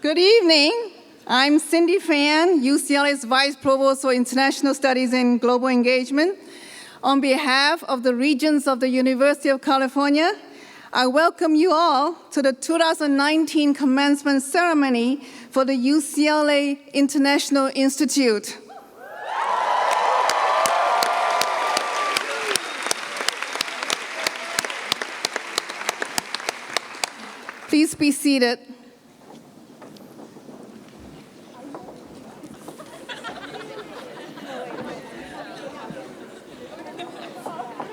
Good evening. I'm Cindy Fan, UCLA's Vice Provost for International Studies and Global Engagement. On behalf of the Regents of the University of California, I welcome you all to the 2019 Commencement Ceremony for the UCLA International Institute. Please be seated.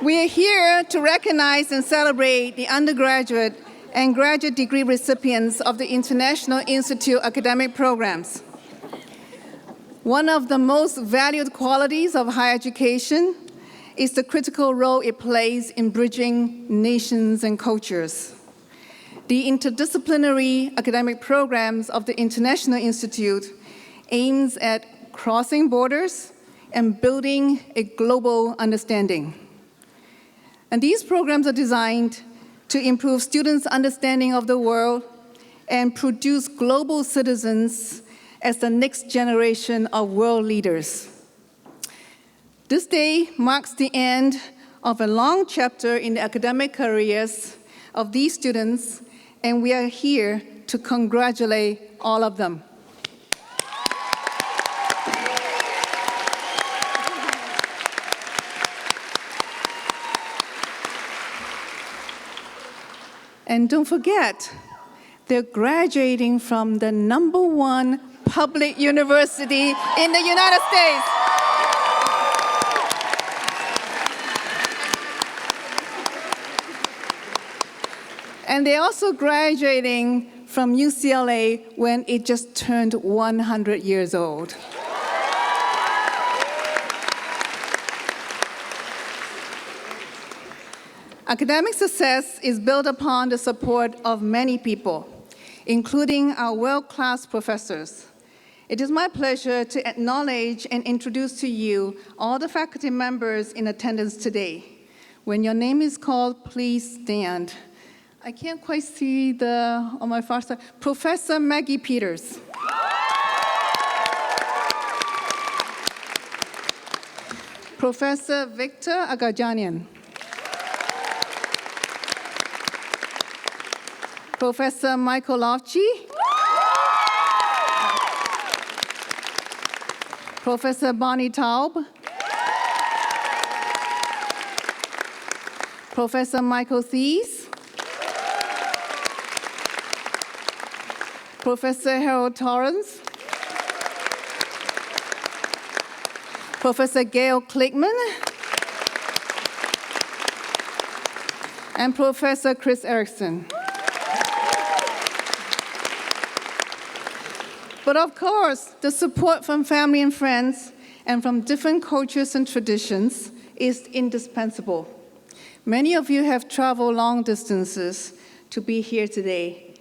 We are here to recognize and celebrate the undergraduate and graduate degree recipients of the International Institute academic programs. One of the most valued qualities of higher education is the critical role it plays in bridging nations and cultures. The interdisciplinary academic programs of the International Institute aims at crossing borders and building a global understanding. And these programs are designed to improve students' understanding of the world and produce global citizens as the next generation of world leaders. This day marks the end of a long chapter in the academic careers of these students, and we are here to congratulate all of them. And don't forget, they're graduating from the #1 public university in the United States. And they're also graduating from UCLA when it just turned 100 years old. Academic success is built upon the support of many people, including our world-class professors. It is my pleasure to acknowledge and introduce to you all the faculty members in attendance today. When your name is called, please stand. I can't quite see on my far side. Professor Maggie Peters. Professor Victor Agajanian. Professor Michael Lofchi. Professor Bonnie Taub. Professor Michael Thies. Professor Harold Torrance. Professor Gail Klickman. And Professor Chris Erickson. But of course, the support from family and friends and from different cultures and traditions is indispensable. Many of you have traveled long distances to be here today,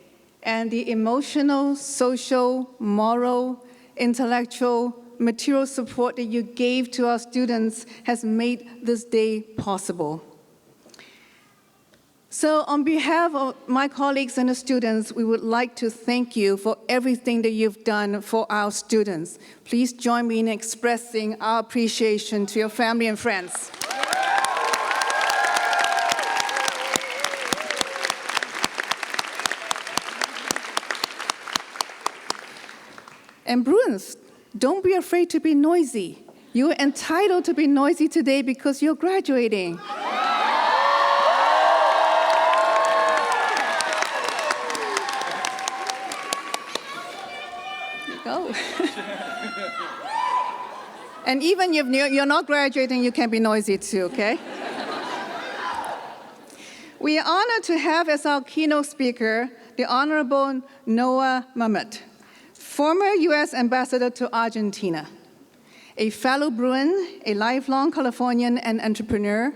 and the emotional, social, moral, intellectual, material support that you gave to our students has made this day possible. So on behalf of my colleagues and the students, we would like to thank you for everything that you've done for our students. Please join me in expressing our appreciation to your family and friends. And Bruins, don't be afraid to be noisy. You're entitled to be noisy today because you're graduating. Go. And even if you're not graduating, you can be noisy too, okay? We are honored to have as our keynote speaker the Honorable Noah Mamet, former U.S. Ambassador to Argentina, a fellow Bruin, a lifelong Californian and entrepreneur.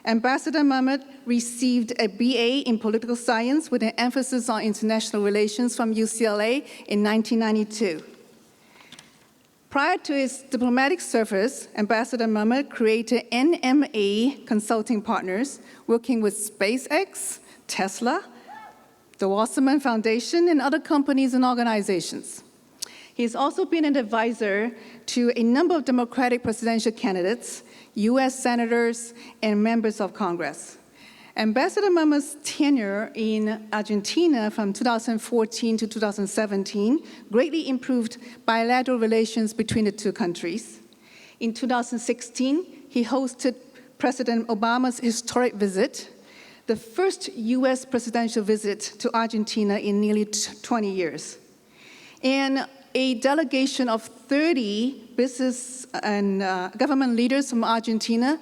Ambassador Mamet received a BA in political science with an emphasis on international relations from UCLA in 1992. Prior to his diplomatic service, Ambassador Mamet created NMA Consulting Partners, working with SpaceX, Tesla, the Wasserman Foundation, and other companies and organizations. He's also been an advisor to a number of Democratic presidential candidates, U.S. senators, and members of Congress. Ambassador Mamet's tenure in Argentina from 2014 to 2017 greatly improved bilateral relations between the two countries. In 2016, he hosted President Obama's historic visit, the first U.S. presidential visit to Argentina in nearly 20 years. And a delegation of 30 business and government leaders from Argentina,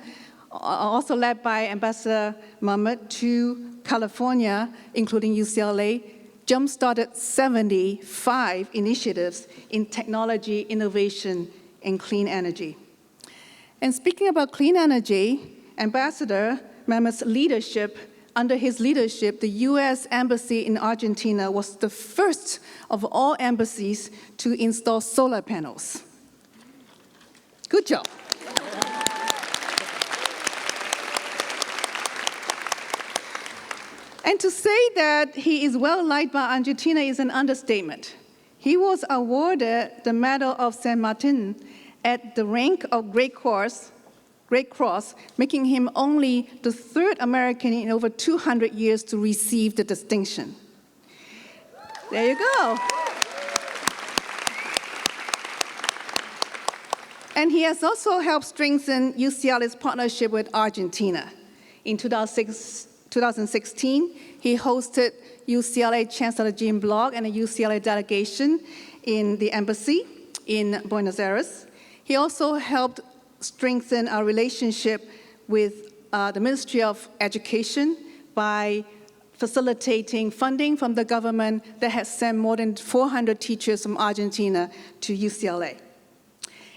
also led by Ambassador Mamet, to California, including UCLA, jump-started 75 initiatives in technology, innovation, and clean energy. And speaking about clean energy, Ambassador Mamet's leadership, under his leadership, the U.S. Embassy in Argentina was the first of all embassies to install solar panels. Good job. And to say that he is well-liked by Argentina is an understatement. He was awarded the Medal of San Martin at the rank of Great Cross, making him only the third American in over 200 years to receive the distinction. There you go. And he has also helped strengthen UCLA's partnership with Argentina. In 2016, he hosted UCLA Chancellor Jim Block and a UCLA delegation in the embassy in Buenos Aires. He also helped strengthen our relationship with the Ministry of Education by facilitating funding from the government that has sent more than 400 teachers from Argentina to UCLA.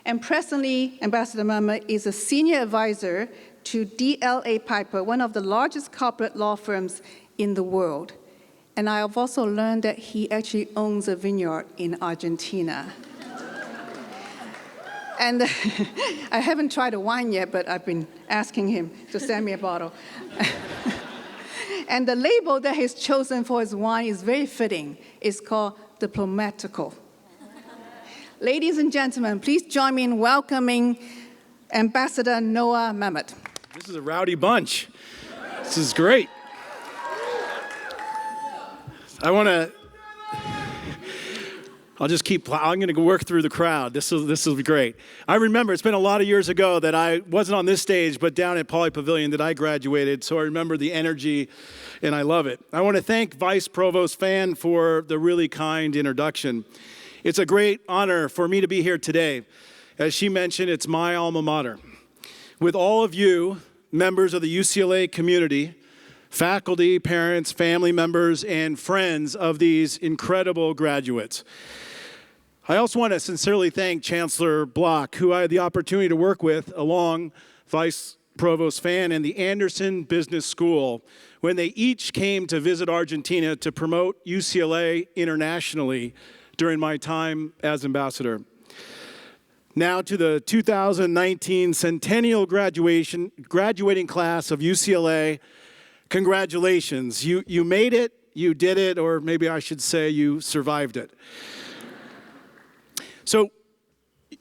And presently, Ambassador Mamet is a senior advisor to DLA Piper, one of the largest corporate law firms in the world. And I have also learned that he actually owns a vineyard in Argentina. And I haven't tried a wine yet, but I've been asking him to send me a bottle. And the label that he's chosen for his wine is very fitting. It's called Diplomatical. Ladies and gentlemen, please join me in welcoming Ambassador Noah Mamet. This is a rowdy bunch. This is great. I'm going to work through the crowd. This will be great. I remember, it's been a lot of years ago that I wasn't on this stage, but down at Pauley Pavilion that I graduated, so I remember the energy, and I love it. I want to thank Vice Provost Fan for the really kind introduction. It's a great honor for me to be here today. As she mentioned, it's my alma mater. With all of you, members of the UCLA community, faculty, parents, family members, and friends of these incredible graduates. I also want to sincerely thank Chancellor Block, who I had the opportunity to work with along Vice Provost Fan and the Anderson Business School when they each came to visit Argentina to promote UCLA internationally during my time as ambassador. Now to the 2019 centennial graduating class of UCLA. Congratulations. You made it, you did it, or maybe I should say you survived it. So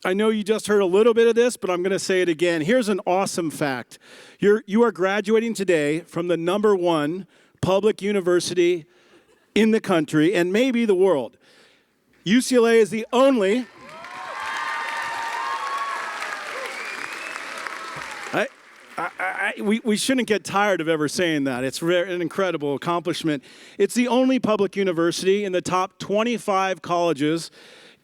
I know you just heard a little bit of this, but I'm going to say it again. Here's an awesome fact. You are graduating today from the #1 public university in the country and maybe the world. UCLA is the only... We shouldn't get tired of ever saying that. It's an incredible accomplishment. It's the only public university in the top 25 colleges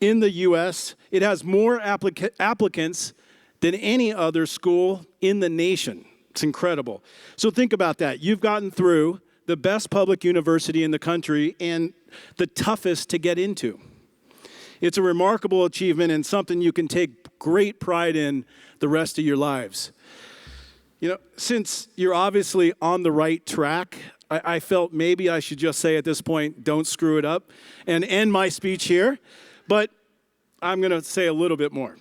in the U.S. It has more applicants than any other school in the nation. It's incredible. So think about that. You've gotten through the best public university in the country and the toughest to get into. It's a remarkable achievement and something you can take great pride in the rest of your lives. You know, since you're obviously on the right track, I felt maybe I should just say at this point, don't screw it up, and end my speech here. But I'm going to say a little bit more.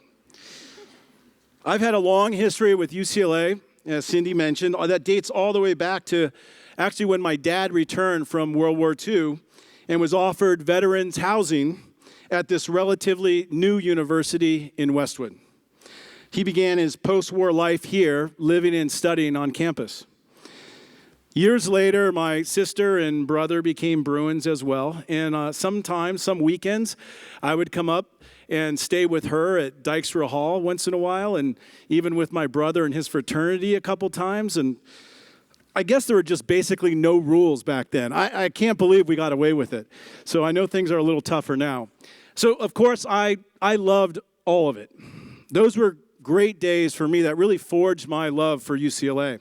I've had a long history with UCLA, as Cindy mentioned, that dates all the way back to actually when my dad returned from World War II and was offered veterans housing at this relatively new university in Westwood. He began his post-war life here, living and studying on campus. Years later, my sister and brother became Bruins as well, and sometimes, some weekends, I would come up and stay with her at Dykstra Hall once in a while, and even with my brother and his fraternity a couple times, and I guess there were just basically no rules back then. I can't believe we got away with it. So I know things are a little tougher now. So, of course, I loved all of it. Those were great days for me that really forged my love for UCLA.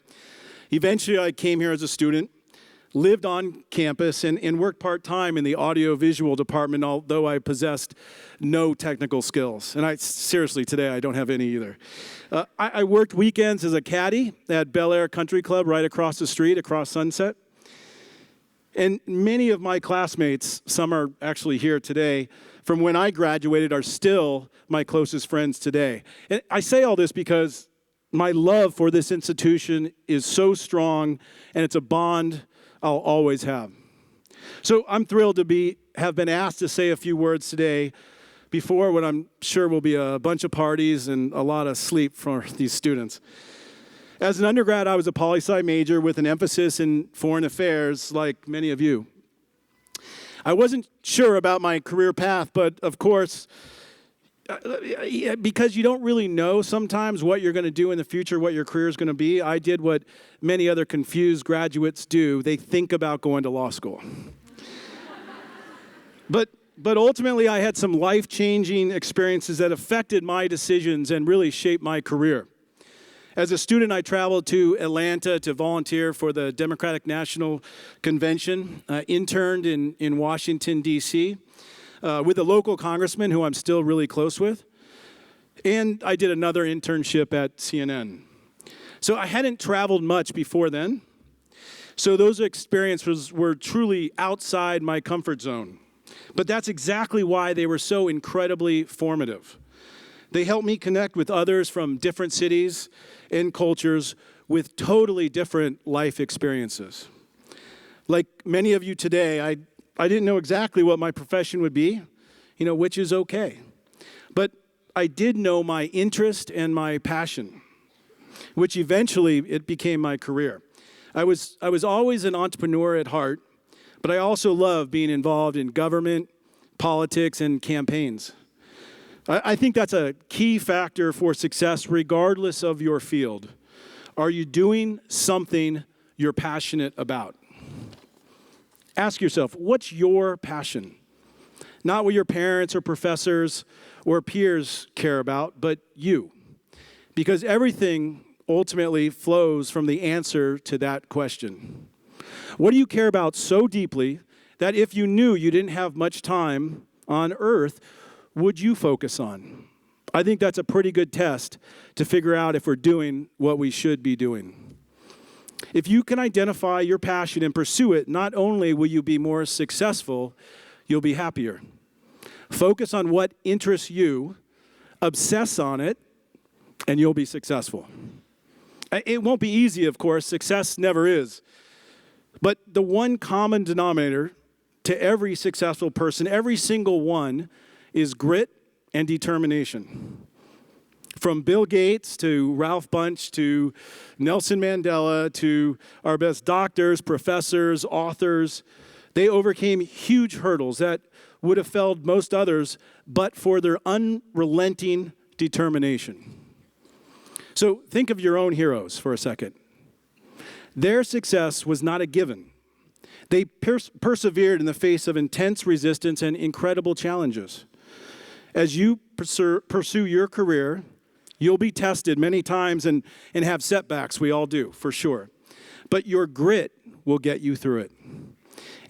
Eventually, I came here as a student, lived on campus, and worked part-time in the audio-visual department, although I possessed no technical skills. And seriously, today, I don't have any either. I worked weekends as a caddy at Bel Air Country Club right across the street, across Sunset. And many of my classmates, some are actually here today, from when I graduated are still my closest friends today. And I say all this because my love for this institution is so strong, and it's a bond I'll always have. So I'm thrilled to have been asked to say a few words today before what I'm sure will be a bunch of parties and a lot of sleep for these students. As an undergrad, I was a poli-sci major with an emphasis in foreign affairs, like many of you. I wasn't sure about my career path, but of course, because you don't really know sometimes what you're going to do in the future, what your career is going to be, I did what many other confused graduates do. They think about going to law school. But ultimately, I had some life-changing experiences that affected my decisions and really shaped my career. As a student, I traveled to Atlanta to volunteer for the Democratic National Convention, interned in Washington, D.C., with a local congressman who I'm still really close with. And I did another internship at CNN. So I hadn't traveled much before then. So those experiences were truly outside my comfort zone. But that's exactly why they were so incredibly formative. They helped me connect with others from different cities and cultures with totally different life experiences. Like many of you today, I didn't know exactly what my profession would be, which is okay. But I did know my interest and my passion, which eventually it became my career. I was always an entrepreneur at heart, but I also love being involved in government, politics, and campaigns. I think that's a key factor for success regardless of your field. Are you doing something you're passionate about? Ask yourself, what's your passion? Not what your parents or professors or peers care about, but you. Because everything ultimately flows from the answer to that question. What do you care about so deeply that if you knew you didn't have much time on earth, would you focus on? I think that's a pretty good test to figure out if we're doing what we should be doing. If you can identify your passion and pursue it, not only will you be more successful, you'll be happier. Focus on what interests you, obsess on it, and you'll be successful. It won't be easy, of course. Success never is. But the one common denominator to every successful person, every single one, is grit and determination. From Bill Gates to Ralph Bunche to Nelson Mandela to our best doctors, professors, authors, they overcame huge hurdles that would have felled most others but for their unrelenting determination. So think of your own heroes for a second. Their success was not a given. They persevered in the face of intense resistance and incredible challenges. As you pursue your career, you'll be tested many times and have setbacks. We all do, for sure. But your grit will get you through it.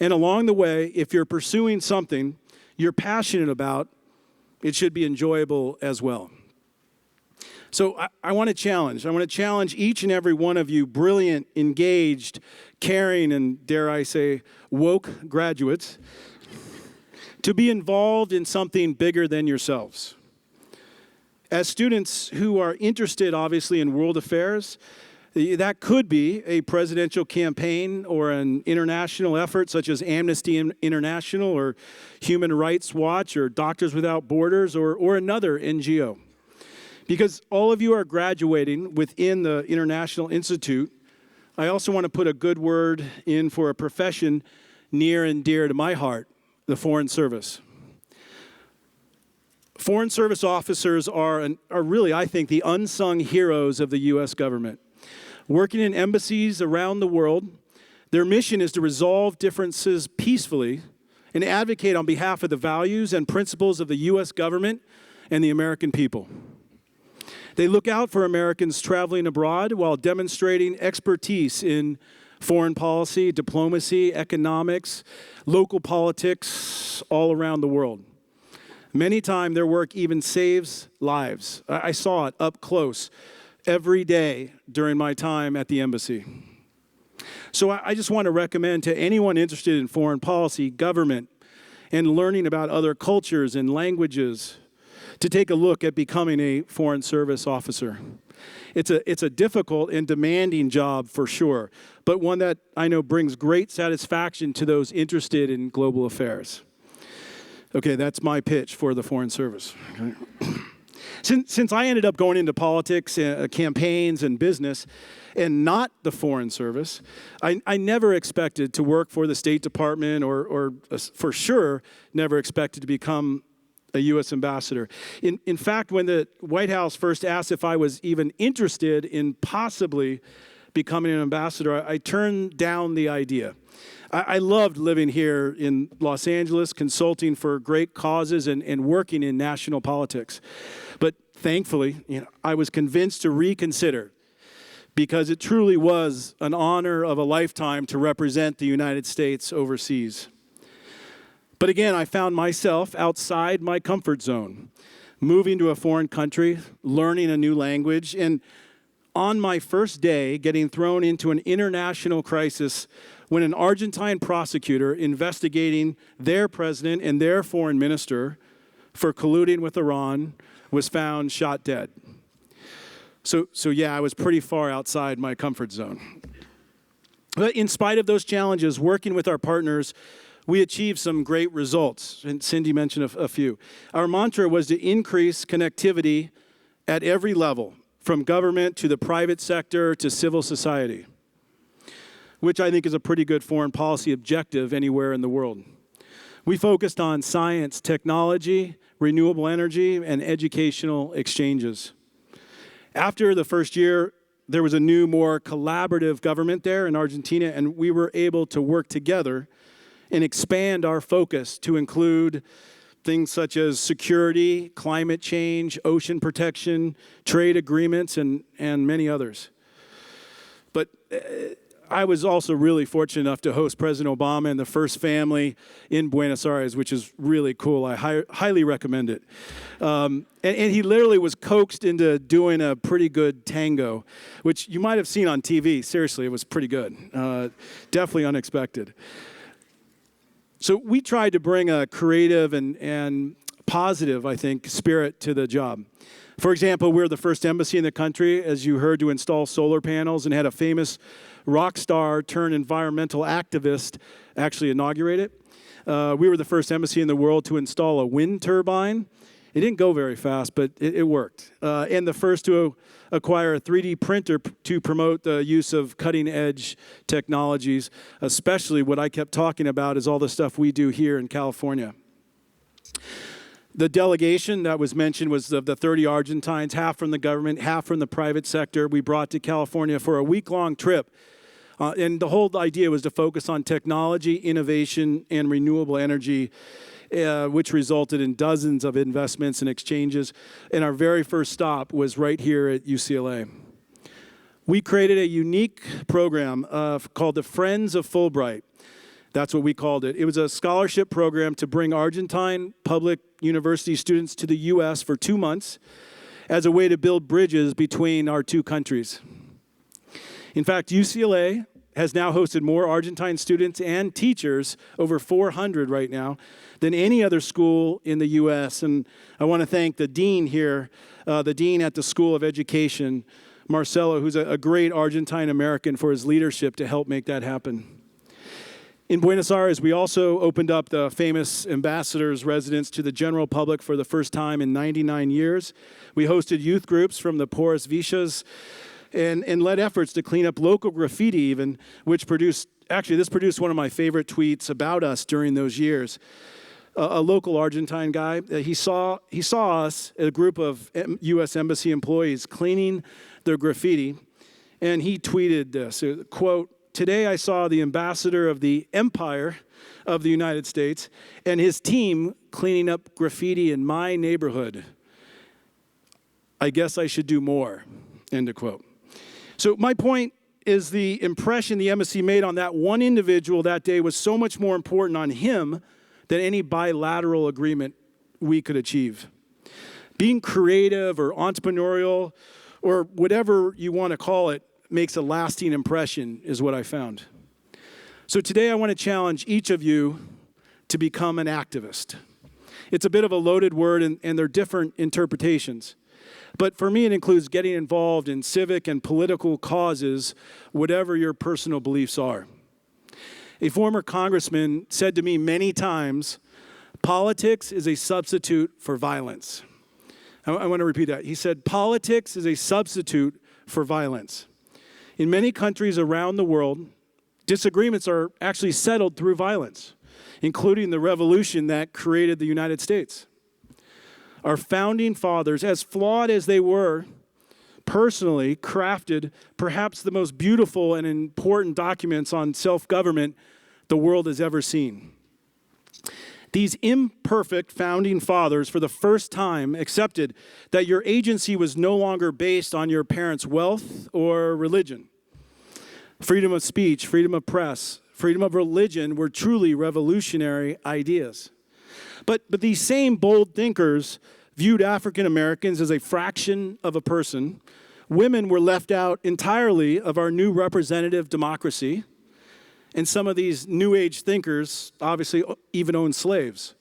And along the way, if you're pursuing something you're passionate about, it should be enjoyable as well. So I want to challenge. I want to challenge each and every one of you brilliant, engaged, caring, and dare I say, woke graduates to be involved in something bigger than yourselves. As students who are interested, obviously, in world affairs, That could be a presidential campaign or an international effort such as Amnesty International or Human Rights Watch or Doctors Without Borders or another NGO. Because all of you are graduating within the International Institute, I also want to put a good word in for a profession near and dear to my heart, the Foreign Service. Foreign Service officers are really, I think, the unsung heroes of the U.S. government. Working in embassies around the world, their mission is to resolve differences peacefully and advocate on behalf of the values and principles of the U.S. government and the American people. They look out for Americans traveling abroad while demonstrating expertise in foreign policy, diplomacy, economics, local politics all around the world. Many times their work even saves lives. I saw it up close every day during my time at the embassy. So I just want to recommend to anyone interested in foreign policy, government, and learning about other cultures and languages to take a look at becoming a Foreign Service officer. It's a difficult and demanding job for sure, but one that I know brings great satisfaction to those interested in global affairs. Okay, that's my pitch for the Foreign Service. Okay. Since I ended up going into politics, campaigns, and business, and not the Foreign Service, I never expected to work for the State Department or for sure never expected to become a U.S. ambassador. In fact, when the White House first asked if I was even interested in possibly becoming an ambassador, I turned down the idea. I loved living here in Los Angeles, consulting for great causes and working in national politics. But thankfully, I was convinced to reconsider because it truly was an honor of a lifetime to represent the United States overseas. But again, I found myself outside my comfort zone, moving to a foreign country, learning a new language, and on my first day, getting thrown into an international crisis when an Argentine prosecutor investigating their president and their foreign minister for colluding with Iran was found shot dead. So yeah, I was pretty far outside my comfort zone. But in spite of those challenges, working with our partners, we achieved some great results, and Cindy mentioned a few. Our mantra was to increase connectivity at every level, from government to the private sector to civil society, which I think is a pretty good foreign policy objective anywhere in the world. We focused on science, technology, renewable energy, and educational exchanges. After the first year, there was a new, more collaborative government there in Argentina, and we were able to work together and expand our focus to include things such as security, climate change, ocean protection, trade agreements, and many others. But I was also really fortunate enough to host President Obama and the first family in Buenos Aires, which is really cool. I highly recommend it. And he literally was coaxed into doing a pretty good tango, which you might have seen on TV. Seriously, it was pretty good. Definitely unexpected. So we tried to bring a creative and positive, I think, spirit to the job. For example, we're the first embassy in the country, as you heard, to install solar panels and had a famous rock star turned environmental activist actually inaugurate it. We were the first embassy in the world to install a wind turbine. It didn't go very fast, but it worked. And the first to acquire a 3D printer to promote the use of cutting-edge technologies, especially what I kept talking about is all the stuff we do here in California. The delegation that was mentioned was of the 30 Argentines, half from the government, half from the private sector. We brought to California for a week-long trip. And the whole idea was to focus on technology, innovation, and renewable energy, which resulted in dozens of investments and exchanges. And our very first stop was right here at UCLA. We created a unique program called the Friends of Fulbright. That's what we called it. It was a scholarship program to bring Argentine public university students to the U.S. for 2 months as a way to build bridges between our two countries. In fact, UCLA has now hosted more Argentine students and teachers, over 400 right now, than any other school in the U.S. And I want to thank the dean here, the dean at the School of Education, Marcelo, who's a great Argentine American, for his leadership to help make that happen. In Buenos Aires, we also opened up the famous ambassador's residence to the general public for the first time in 99 years. We hosted youth groups from the Poras Vicias and led efforts to clean up local graffiti even, which produced one of my favorite tweets about us during those years. A local Argentine guy, he saw us, a group of U.S. Embassy employees, cleaning their graffiti, and he tweeted this, quote, "Today I saw the ambassador of the Empire of the United States and his team cleaning up graffiti in my neighborhood. I guess I should do more," end of quote. So my point is the impression the embassy made on that one individual that day was so much more important on him than any bilateral agreement we could achieve. Being creative or entrepreneurial or whatever you want to call it makes a lasting impression is what I found. So today I want to challenge each of you to become an activist. It's a bit of a loaded word and there are different interpretations. But for me, it includes getting involved in civic and political causes, whatever your personal beliefs are. A former congressman said to me many times, politics is a substitute for violence. I want to repeat that. He said, politics is a substitute for violence. In many countries around the world, disagreements are actually settled through violence, including the revolution that created the United States. Our founding fathers, as flawed as they were, personally crafted perhaps the most beautiful and important documents on self-government the world has ever seen. These imperfect founding fathers, for the first time, accepted that your agency was no longer based on your parents' wealth or religion. Freedom of speech, freedom of press, freedom of religion were truly revolutionary ideas. But these same bold thinkers viewed African Americans as a fraction of a person. Women were left out entirely of our new representative democracy. And some of these New Age thinkers obviously even owned slaves.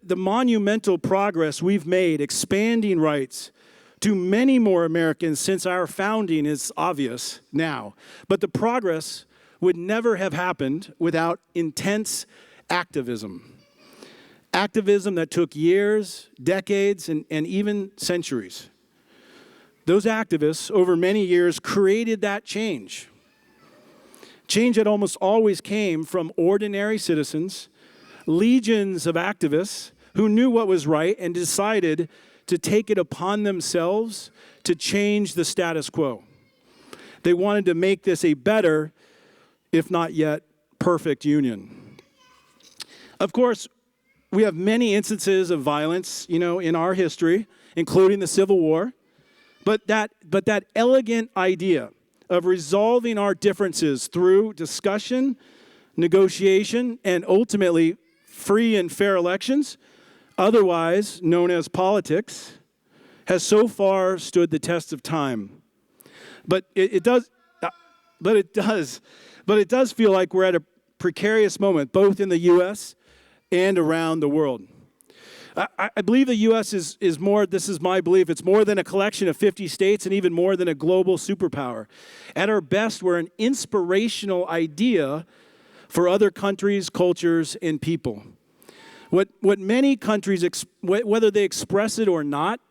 The monumental progress we've made expanding rights to many more Americans since our founding is obvious now. But the progress would never have happened without intense activism. Activism that took years, decades, and even centuries. Those activists, over many years, created that change. Change that almost always came from ordinary citizens, legions of activists who knew what was right and decided to take it upon themselves to change the status quo. They wanted to make this a better, if not yet, perfect union. Of course, we have many instances of violence, in our history, including the Civil War. But that elegant idea of resolving our differences through discussion, negotiation, and ultimately free and fair elections, otherwise known as politics, has so far stood the test of time. But it does feel like we're at a precarious moment, both in the U.S. and around the world. I believe the U.S. is more, this is my belief, it's more than a collection of 50 states and even more than a global superpower. At our best, we're an inspirational idea for other countries, cultures, and people. What many countries, whether they express it or not,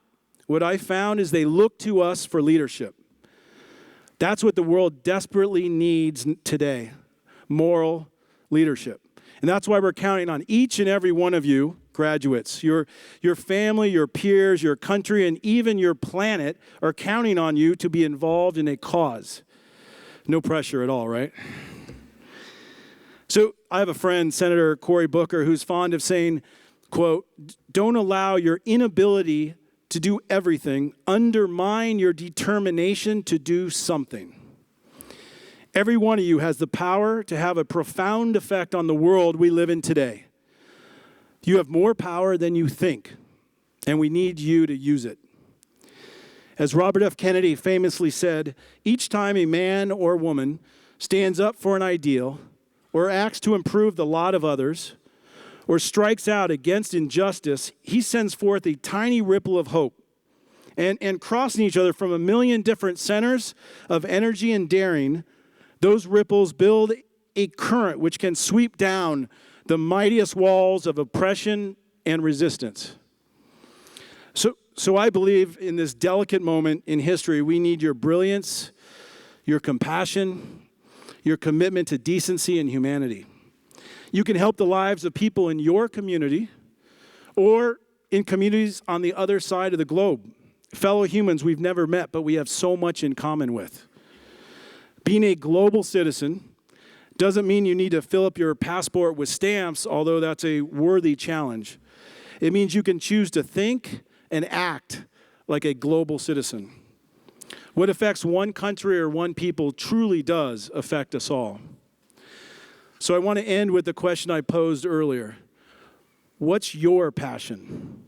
what I found is they look to us for leadership. That's what the world desperately needs today, moral leadership. And that's why we're counting on each and every one of you, graduates. Your family, your peers, your country, and even your planet are counting on you to be involved in a cause. No pressure at all, right? So I have a friend, Senator Cory Booker, who's fond of saying, quote, "Don't allow your inability to do everything undermine your determination to do something." Every one of you has the power to have a profound effect on the world we live in today. You have more power than you think, and we need you to use it. As Robert F. Kennedy famously said, each time a man or woman stands up for an ideal, or acts to improve the lot of others, or strikes out against injustice, he sends forth a tiny ripple of hope. and crossing each other from a million different centers of energy and daring, those ripples build a current which can sweep down the mightiest walls of oppression and resistance. So I believe in this delicate moment in history, we need your brilliance, your compassion, your commitment to decency and humanity. You can help the lives of people in your community or in communities on the other side of the globe, fellow humans we've never met, but we have so much in common with. Being a global citizen doesn't mean you need to fill up your passport with stamps, although that's a worthy challenge. It means you can choose to think and act like a global citizen. What affects one country or one people truly does affect us all. So I want to end with the question I posed earlier. What's your passion?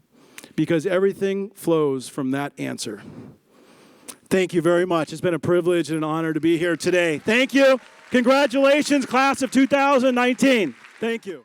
Because everything flows from that answer. Thank you very much. It's been a privilege and an honor to be here today. Thank you. Congratulations, class of 2019. Thank you.